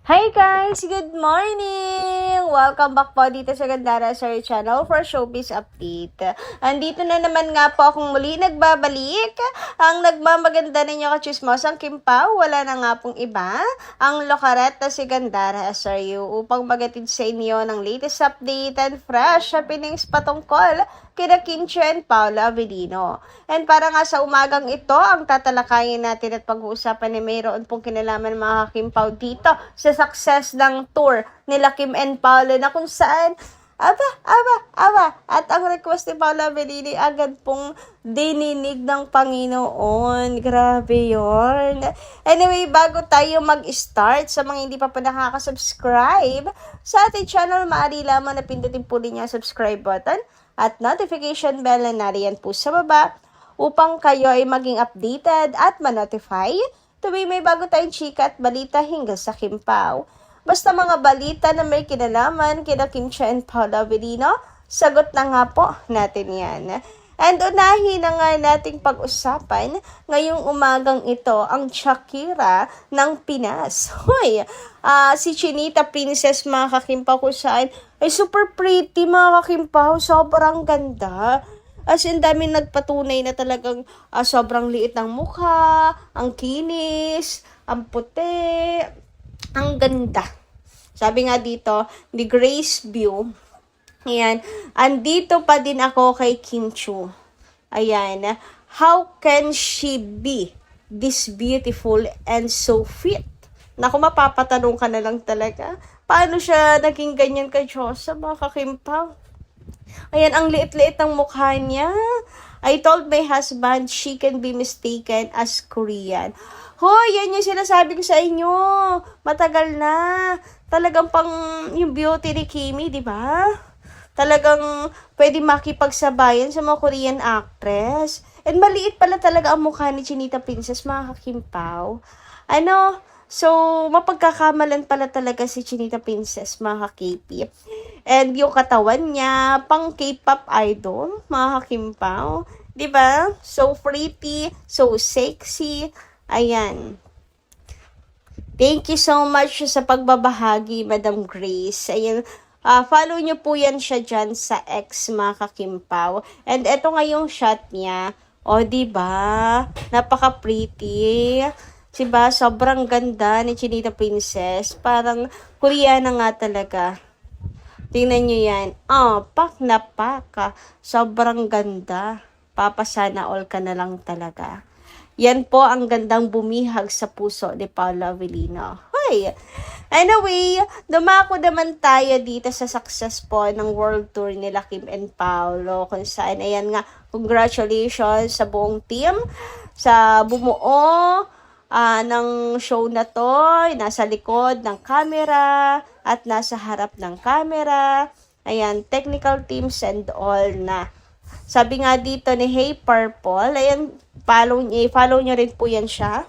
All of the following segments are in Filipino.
Hi guys! Good morning! Welcome back po dito sa Gandara Sir Channel for Showbiz Update. Andito na naman nga po akong muli nagbabalik. Ang nagmamaganda ninyo kachismosang Kim Pao, wala na nga pong iba. Ang lokaret na si Gandara SRU upang magatid sa inyo ng latest update and fresh happenings patungkol kina Kim Chiu and Paolo Avellino. And para nga sa umagang ito, ang tatalakayin natin at pag-uusapan na mayroon pong kinalaman mga Kim Pao dito sa success ng tour nila Kim and Paolo na kung saan at ang request ni Paolo Avellino agad pong dininig ng Panginoon. Grabe yon. Anyway, bago tayo mag-start, sa mga hindi pa nakaka-subscribe sa ating channel, maaari lamang na pindutin po rin yung subscribe button at notification bell na nariyan po sa baba upang kayo ay maging updated at ma-notify tuwing may bago tayong chika at balita hinggil sa Kim Pao. Basta mga balita na may kinalaman kina Kim Chiu and Paolo Avellino, sagot na nga po natin yan. And unahin na nga nating pag-usapan ngayong umagang ito ang Shakira ng Pinas. Hoy, si Chinita Princess mga kakimpaw kung saan ay super pretty mga kakimpaw, sobrang ganda. As in, daming nagpatunay na talagang sobrang liit ng mukha, ang kinis, ang puti, ang ganda. Sabi nga dito, the Grace View. Ayan, andito pa din ako kay Kim Chiu. Ayan, how can she be this beautiful and so fit? Naku, mapapatanong ka na lang talaga. Paano siya naging ganyan kay Diyosa, mga kakimpaw? Ayan, ang liit-liit ng mukha niya. I told my husband she can be mistaken as Korean. Hoy, yan yung sinasabi ko sa inyo. Matagal na. Talagang pang yung beauty ni Kimi, di ba? Talagang pwede makipagsabayan sa mga Korean actress. And maliit pala talaga ang mukha ni Chinita Princess, mga kakimpaw. So, mapagkakamalan pala talaga si Chinita Princess, mga kakipi. And yung katawan niya, pang K-pop idol, mga kakimpaw. Diba? So pretty, so sexy. Ayan. Thank you so much sa pagbabahagi, Madam Grace. Ayan. Follow nyo po yan siya dyan sa X, mga kakimpaw. And eto nga yung shot niya. O, diba? Napaka-pretty. Diba? Sobrang ganda ni Chinita Princess. Parang Koreana nga talaga. Tingnan nyo yan. Pak na pak. Sobrang ganda. Papasana all ka na lang talaga. Yan po ang gandang bumihag sa puso ni Paolo Avellino. Hoy! Anyway, dumako naman tayo dito sa success po ng world tour nila Kim and Paolo. Kung saan, ayan nga, congratulations sa buong team. Sa bumuo ng show na to, nasa likod ng camera at nasa harap ng camera. Ayan, technical teams and all na. Sabi nga dito ni Hey Purple, ayan, follow nyo rin po yan siya.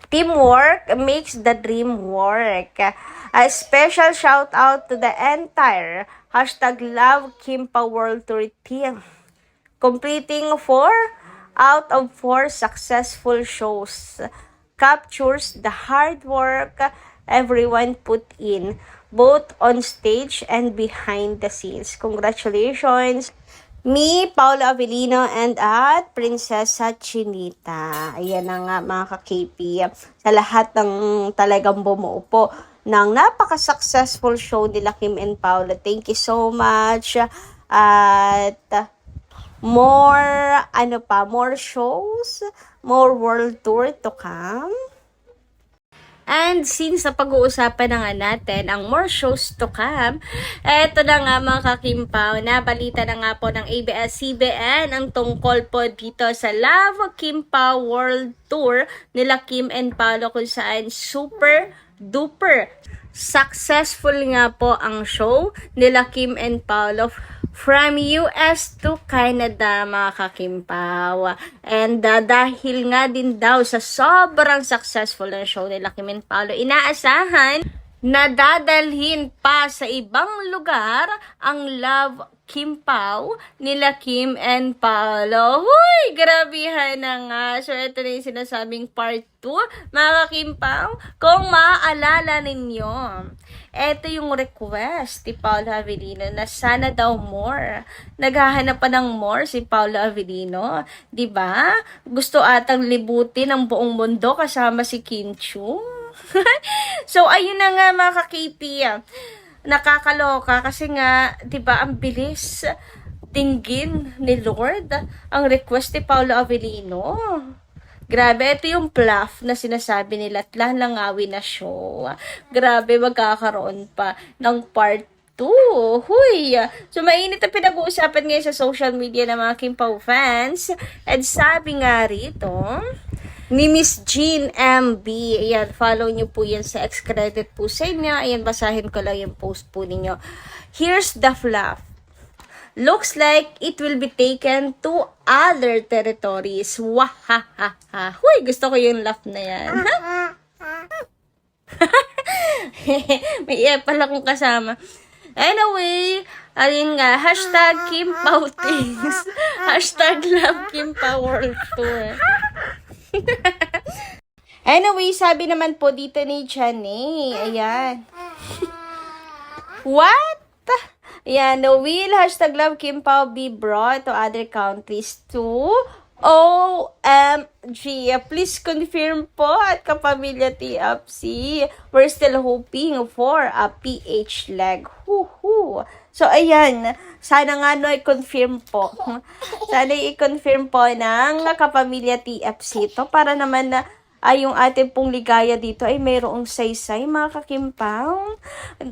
Teamwork makes the dream work. A special shout out to the entire #Love Kim Pao World Tour team. Completing 4 out of 4 successful shows captures the hard work everyone put in, both on stage and behind the scenes. Congratulations, me, Paolo Avellino, and at Prinsesa Chinita. Ayan na nga mga ka-KP. Sa lahat ng talagang bumuo po ng napaka-successful show nila Kim and Paolo. Thank you so much. At more shows, more world tour to come. And since sa pag-uusapan na nga natin ang more shows to come, eto na nga mga kakimpaw, nabalita na nga po ng ABS-CBN ang tungkol po dito sa Love Kim Pao World Tour nila Kim and Paolo kung saan super duper successful nga po ang show nila Kim and Paolo from US to Canada, mga kakimpaw. And dahil nga din daw sa sobrang successful na show nila Kim and Paolo, inaasahan na dadalhin pa sa ibang lugar ang Love Kim Pao, nila Kim and Paolo. Huy, grabihan na nga. So, ito na yung sinasabing part 2. Mga Kim Pao, kung maaalala ninyo, ito yung request ni Paolo Avellino na sana daw more. Naghahanap pa ng more si Paolo Avellino. Diba? Gusto atang libutin ang buong mundo kasama si Kim Chu. So, ayun na nga mga ka-KP. Nakakaloka kasi nga, 'di ba, ang bilis tinggin ni Lord ang request ni Paolo Avellino. Grabe, ito yung bluff na sinasabi nila at lalangawin na show. Grabe, magkakaroon pa ng part 2. Huy! So, mainit ang pinag-uusapan ngayon sa social media ng mga Kim Pao fans. And sabi nga rito, ni Miss Jean MB. Ayan, follow nyo po yan sa X-Credit po sa inyo. Ayan, basahin ko lang yung post po ninyo. Here's the fluff. Looks like it will be taken to other territories. Wahahaha. Huy, gusto ko yung laugh na yan. May iya pala kong kasama. Anyway, ayun nga, hashtag Kim Pao things. Hashtag love Kim Pao World Tour. Anyway, sabi naman po dito ni Chane, ayan. What? Ayan, will hashtag love Kim Pao be brought to other countries too? OMG. Please confirm po at kapamilya TFC. We're still hoping for a PH leg. Woohoo! So, ayan. Sana nga no, i-confirm po. Sana i-confirm po ng kapamilya TFC to para naman na yung ating pong ligaya dito ay mayroong saysay, mga kakimpang.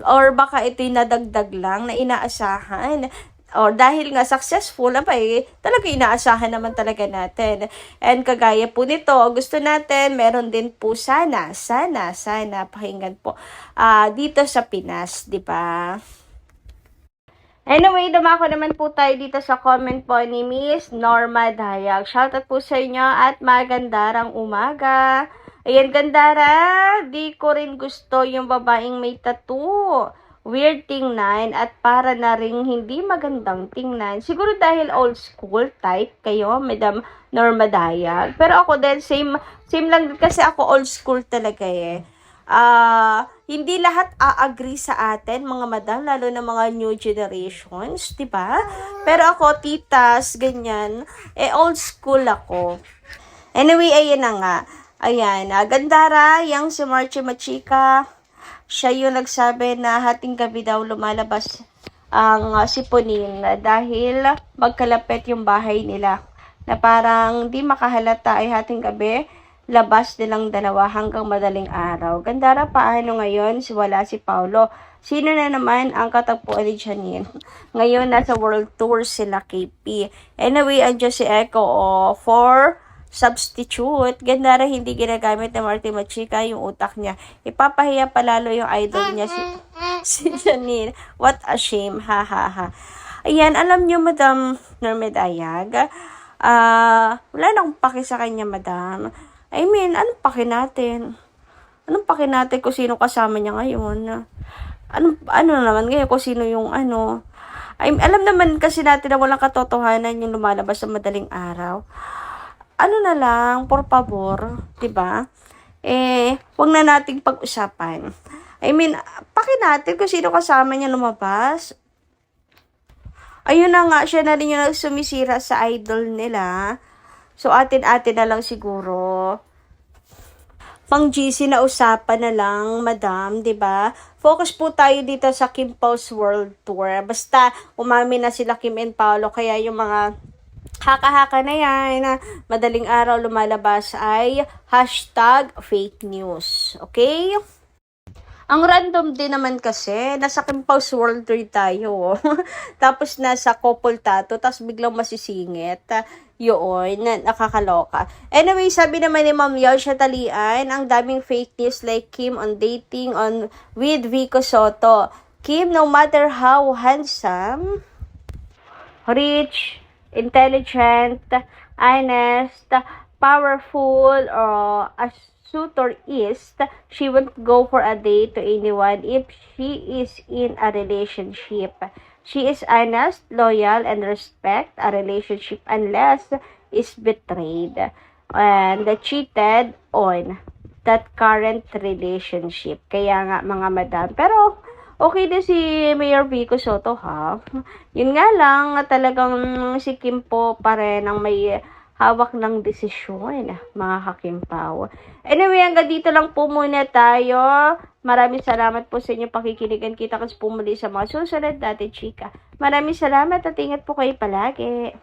Or baka ito'y nadagdag lang na inaasahan. Or dahil nga successful, talaga inaasahan naman talaga natin. And kagaya po nito, gusto natin, meron din po sana, pakinggan po, dito sa Pinas, di ba? Anyway, dumako naman po tayo dito sa comment po ni Miss Norma Dayag. Shoutout po sa inyo at magandarang umaga. Ayan, gandara, di ko rin gusto yung babaeng may tattoo. Weird tingnan at para na ring hindi magandang tingnan. Siguro dahil old school type kayo, Madam Norma Dayag. Pero ako din, same lang din kasi ako old school talaga eh. Hindi lahat agree sa atin, mga madam, lalo na mga new generations, di ba? Pero ako, titas, ganyan, old school ako. Anyway, ayan na nga. Ayan, gandara, yung si Marchie Machika, siya yung nagsabi na hating gabi daw lumalabas ang sipunin dahil magkalapit yung bahay nila. Na parang di makahalata ay hating gabi, labas nilang dalawa hanggang madaling araw. Gandara, paano ngayon? Wala si Paolo. Sino na naman ang katagpuan ni Janine? Ngayon, nasa world tour sila KP. Anyway, andyan si Echo for substitute. Gandara, hindi ginagamit ng Marty Machika yung utak niya. Ipapahiya palalo yung idol niya, si Janine. What a shame. Ha, ha, ha. Ayan, alam niyo, Madam Norma Dayag, wala na akong paki sa kanya, Madam. I mean, anong paki natin? Anong paki natin kung sino kasama niya ngayon? Ano naman ngayon kung sino yung ano? Alam naman kasi natin na walang katotohanan yung lumalabas sa madaling araw. Ano na lang, por favor, 'di ba? Wag na nating pag-usapan. I mean, paki natin kung sino kasama niya lumabas. Ayun na nga, siya na rin yung nagsumisira sa idol nila. So, atin-atin na lang siguro. Pang GC na usapan na lang, madam, 'di ba? Focus po tayo dito sa Kim Pao's World Tour. Basta umamin na sila Kim and Paolo, kaya yung mga haka-haka na yan na madaling araw lumalabas ay hashtag fake news. Okay? Ang random din naman kasi, nasa Kim Pao's World Tour tayo. Tapos nasa couple tato, tapos biglang masisingit. Yun, nakakaloka. Anyway, sabi naman ni Ma'am Yosha Talian, ang daming fake news like Kim on dating with Vico Soto. Kim, no matter how handsome, rich, intelligent, honest, powerful, or a suitor is, she won't go for a date to anyone if she is in a relationship. She is honest, loyal, and respect a relationship unless is betrayed and cheated on that current relationship. Kaya nga mga madam. Pero okay din si Mayor Vico Soto ha. Yun nga lang talagang si Kim po pa rin ang may hawak ng desisyon, mga kakimpaw. Anyway, hanggang dito lang po muna tayo. Maraming salamat po sa inyong pakikinigan. Kita kasi pumuli sa mga susunod natin, chika. Maraming salamat at ingat po kayo palagi.